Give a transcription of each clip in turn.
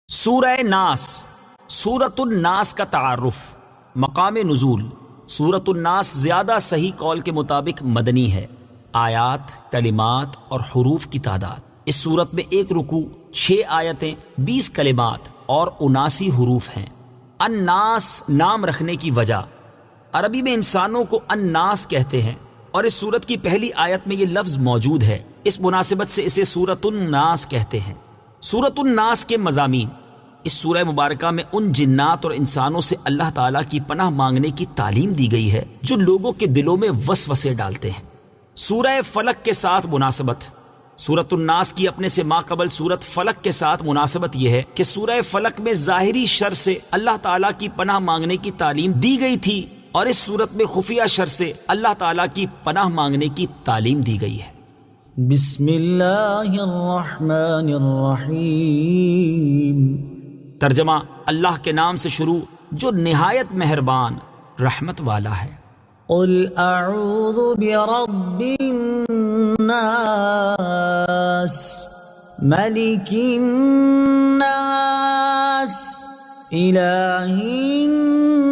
سورہ ناس، سورۃ الناس کا تعارف، مقام نزول۔ سورۃ الناس زیادہ صحیح قول کے مطابق مدنی ہے۔ آیات، کلمات اور حروف کی تعداد: اس سورت میں 1 رکوع، 6 آیتیں، 20 کلمات اور 79 حروف ہیں۔ الناس نام رکھنے کی وجہ: عربی میں انسانوں کو الناس کہتے ہیں اور اس سورت کی پہلی آیت میں یہ لفظ موجود ہے، اس مناسبت سے اسے سورۃ الناس کہتے ہیں۔ سورۃ الناس کے مضامین: اس سورہ مبارکہ میں ان جنات اور انسانوں سے اللہ تعالیٰ کی پناہ مانگنے کی تعلیم دی گئی ہے جو لوگوں کے دلوں میں وسوسے ڈالتے ہیں۔ سورہ فلق کے ساتھ مناسبت: سورۃ الناس کی اپنے سے ماقبل سورۃ فلق کے ساتھ مناسبت یہ ہے کہ سورہ فلق میں ظاہری شر سے اللہ تعالیٰ کی پناہ مانگنے کی تعلیم دی گئی تھی اور اس سورت میں خفیہ شر سے اللہ تعالیٰ کی پناہ مانگنے کی تعلیم دی گئی ہے۔ بسم اللہ الرحمن الرحیم۔ ترجمہ: اللہ کے نام سے شروع جو نہایت مہربان رحمت والا ہے۔ قل اعوذ برب الناس، ملک الناس، الہ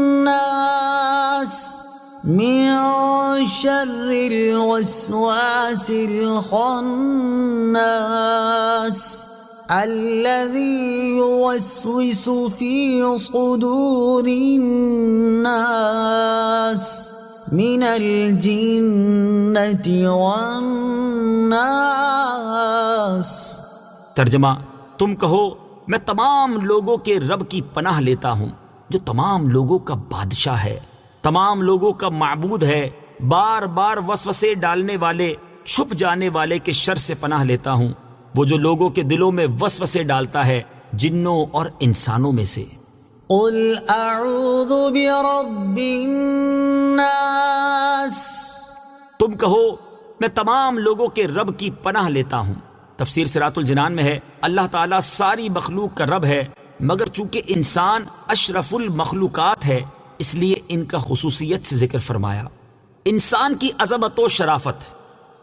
الناس، من شر الوسواس الخناس، الذي يوسوس في صدور الناس من الجنة والناس۔ ترجمہ: تم کہو میں تمام لوگوں کے رب کی پناہ لیتا ہوں جو تمام لوگوں کا بادشاہ ہے، تمام لوگوں کا معبود ہے، بار بار وسوسے ڈالنے والے، چھپ جانے والے کے شر سے پناہ لیتا ہوں، وہ جو لوگوں کے دلوں میں وسوسے ڈالتا ہے، جنوں اور انسانوں میں سے۔ قل اعوذ برب الناس، تم کہو میں تمام لوگوں کے رب کی پناہ لیتا ہوں۔ تفسیر صراط الجنان میں ہے اللہ تعالیٰ ساری مخلوق کا رب ہے، مگر چونکہ انسان اشرف المخلوقات ہے اس لیے ان کا خصوصیت سے ذکر فرمایا۔ انسان کی عظمت و شرافت: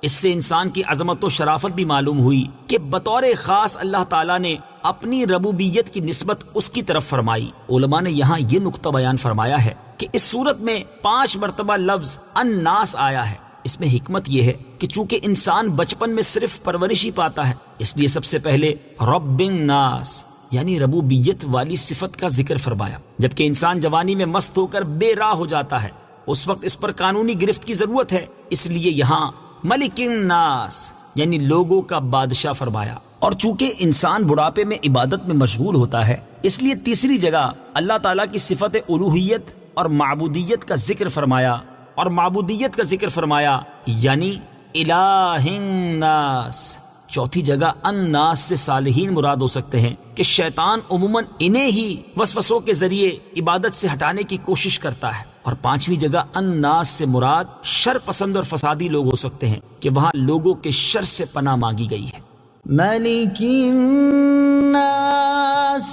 اس سے انسان کی عظمت و شرافت بھی معلوم ہوئی کہ بطور خاص اللہ تعالیٰ نے اپنی ربوبیت کی نسبت اس کی طرف فرمائی۔ علماء نے یہاں یہ نقطہ بیان فرمایا ہے کہ اس صورت میں 5 مرتبہ لفظ الناس آیا ہے۔ اس میں حکمت یہ ہے کہ چونکہ انسان بچپن میں صرف پرورش ہی پاتا ہے، اس لیے سب سے پہلے رب الناس یعنی ربوبیت والی صفت کا ذکر فرمایا۔ جبکہ انسان جوانی میں مست ہو کر بے راہ ہو جاتا ہے، اس وقت اس پر قانونی گرفت کی ضرورت ہے، اس لیے یہاں ملک الناس یعنی لوگوں کا بادشاہ فرمایا۔ اور چونکہ انسان بڑھاپے میں عبادت میں مشغول ہوتا ہے، اس لیے تیسری جگہ اللہ تعالیٰ کی صفت الوہیت اور معبودیت کا ذکر فرمایا، اور معبودیت کا ذکر فرمایا یعنی الہ الناس۔ چوتھی جگہ الناس سے صالحین مراد ہو سکتے ہیں کہ شیطان عموماً انہیں ہی وسوسوں کے ذریعے عبادت سے ہٹانے کی کوشش کرتا ہے۔ اور 5ویں جگہ الناس سے مراد شر پسند اور فسادی لوگ ہو سکتے ہیں کہ وہاں لوگوں کے شر سے پناہ مانگی گئی ہے۔ ملک الناس،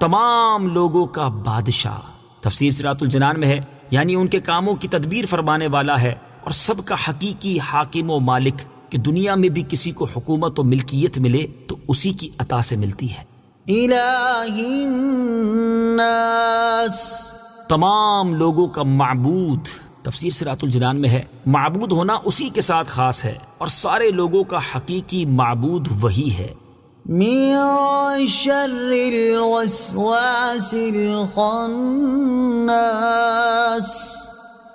تمام لوگوں کا بادشاہ۔ تفسیر صراط الجنان میں ہے یعنی ان کے کاموں کی تدبیر فرمانے والا ہے اور سب کا حقیقی حاکم و مالک، کہ دنیا میں بھی کسی کو حکومت و ملکیت ملے تو اسی کی عطا سے ملتی ہے۔ الہ الناس، تمام لوگوں کا معبود۔ تفسیر صراط الجنان میں ہے معبود ہونا اسی کے ساتھ خاص ہے اور سارے لوگوں کا حقیقی معبود وہی ہے۔ من شر الوسواس الخناس،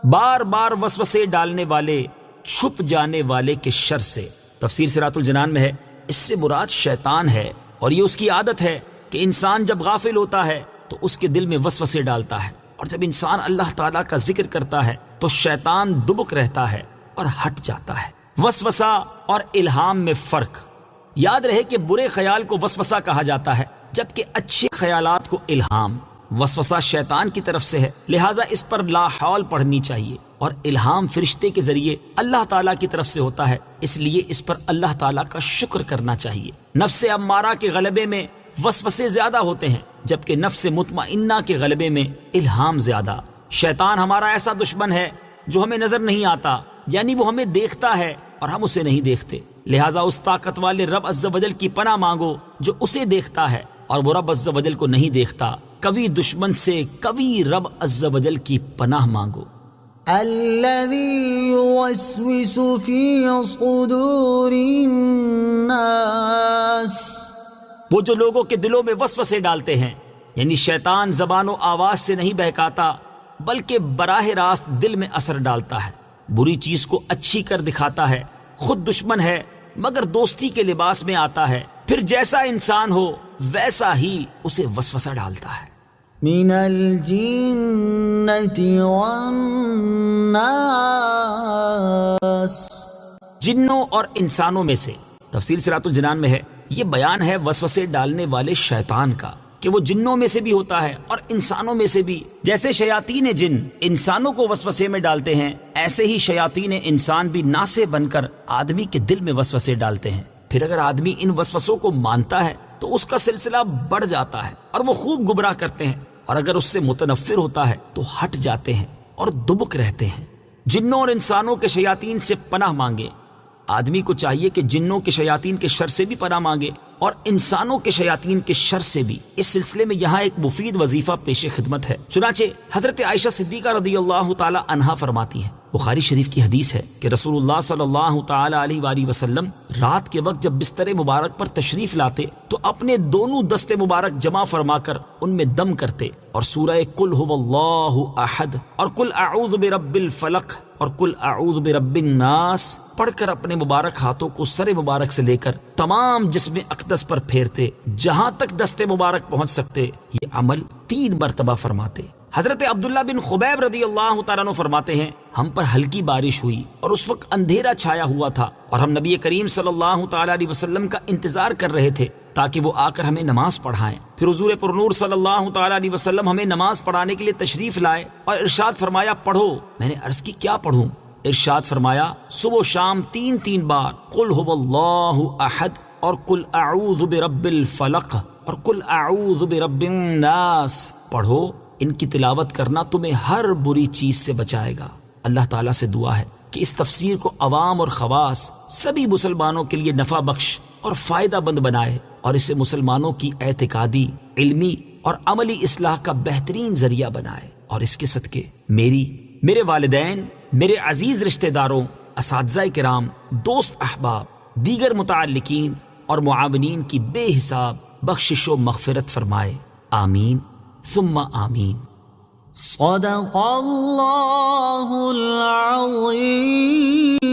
بار بار وسوسے ڈالنے والے، چھپ جانے والے کے شر سے۔ تفسیر صراط الجنان میں ہے اس سے مراد شیطان ہے، اور یہ اس کی عادت ہے کہ انسان جب غافل ہوتا ہے تو اس کے دل میں وسوسے ڈالتا ہے، اور جب انسان اللہ تعالیٰ کا ذکر کرتا ہے تو شیطان دبک رہتا ہے اور ہٹ جاتا ہے۔ وسوسہ اور الہام میں فرق: یاد رہے کہ برے خیال کو وسوسہ کہا جاتا ہے جبکہ اچھے خیالات کو الہام۔ وسوسہ شیطان کی طرف سے ہے، لہٰذا اس پر لا حول پڑھنی چاہیے، اور الہام فرشتے کے ذریعے اللہ تعالیٰ کی طرف سے ہوتا ہے، اس لیے اس پر اللہ تعالیٰ کا شکر کرنا چاہیے۔ نفس امارہ کے غلبے میں وسوسے زیادہ ہوتے ہیں جبکہ نفس مطمئنہ کے غلبے میں الہام زیادہ۔ شیطان ہمارا ایسا دشمن ہے جو ہمیں نظر نہیں آتا، یعنی وہ ہمیں دیکھتا ہے اور ہم اسے نہیں دیکھتے، لہٰذا اس طاقت والے رب عز و جل کی پناہ مانگو جو اسے دیکھتا ہے اور وہ رب عز و جل کو نہیں دیکھتا، کبھی دشمن سے کبھی رب عز و جل کی پناہ مانگو۔ الذي يوسوس في صدور الناس، وہ جو لوگوں کے دلوں میں وسوسے ڈالتے ہیں، یعنی شیطان زبان و آواز سے نہیں بہکاتا بلکہ براہ راست دل میں اثر ڈالتا ہے، بری چیز کو اچھی کر دکھاتا ہے، خود دشمن ہے مگر دوستی کے لباس میں آتا ہے، پھر جیسا انسان ہو ویسا ہی اسے وسوسہ ڈالتا ہے۔ من الجنة والناس، جنوں اور انسانوں میں سے۔ تفسیر صراط الجنان میں ہے یہ بیان ہے وسوسے ڈالنے والے شیطان کا کہ وہ جنوں میں سے بھی ہوتا ہے اور انسانوں میں سے بھی۔ جیسے شیاطین جن انسانوں کو وسوسے میں ڈالتے ہیں، ایسے ہی شیاطین انسان بھی ناسے بن کر آدمی کے دل میں وسوسے ڈالتے ہیں، پھر اگر آدمی ان وسوسوں کو مانتا ہے تو اس کا سلسلہ بڑھ جاتا ہے اور وہ خوب گمراہ کرتے ہیں، اور اگر اس سے متنفر ہوتا ہے تو ہٹ جاتے ہیں اور دبک رہتے ہیں۔ جنوں اور انسانوں کے شیاطین سے پناہ مانگے۔ آدمی کو چاہیے کہ جنوں کے شیاطین کے شر سے بھی پناہ مانگے اور انسانوں کے شیاطین کے شر سے بھی۔ اس سلسلے میں یہاں ایک مفید وظیفہ پیش خدمت ہے۔ چنانچہ حضرت عائشہ صدیقہ رضی اللہ تعالی عنہا فرماتی ہیں، بخاری شریف کی حدیث ہے کہ رسول اللہ صلی اللہ تعالی علیہ وآلہ وسلم رات کے وقت جب بستر مبارک پر تشریف لاتے تو اپنے دونوں دستے مبارک جمع فرما کر ان میں دم کرتے اور سورہ قل هو اللہ احد اور قل اعوذ برب الفلق اور قل اعوذ برب الناس پڑھ کر اپنے مبارک ہاتھوں کو سر مبارک سے لے کر تمام جسم اقدس پر پھیرتے، جہاں تک دستے مبارک پہنچ سکتے۔ یہ عمل 3 مرتبہ فرماتے۔ حضرت عبداللہ بن خبیب رضی اللہ تعالیٰ عنہ فرماتے ہیں، ہم پر ہلکی بارش ہوئی اور اس وقت اندھیرا چھایا ہوا تھا اور ہم نبی کریم صلی اللہ تعالیٰ علیہ وسلم کا انتظار کر رہے تھے تاکہ وہ آ کر ہمیں نماز پڑھائیں۔ پھر حضور پرنور صلی اللہ تعالیٰ علیہ وسلم ہمیں نماز پڑھانے کے لیے تشریف لائے اور ارشاد فرمایا پڑھو۔ میں نے عرض کی کیا پڑھوں؟ ارشاد فرمایا صبح و شام 3 بار قل هو اللہ احد اور قل اعوذ برب الفلق اور قل اعوذ برب الناس پڑھو۔ ان کی تلاوت کرنا تمہیں ہر بری چیز سے بچائے گا۔ اللہ تعالیٰ سے دعا ہے کہ اس تفسیر کو عوام اور خواص سبھی مسلمانوں کے لیے نفع بخش اور فائدہ مند بنائے اور اسے مسلمانوں کی اعتقادی، علمی اور عملی اصلاح کا بہترین ذریعہ بنائے، اور اس کے صدقے میرے والدین، میرے عزیز رشتہ داروں، اساتذہ کرام، دوست احباب، دیگر متعلقین اور معاونین کی بے حساب بخشش و مغفرت فرمائے، آمین ثم آمین۔ صدق اللہ العظیم۔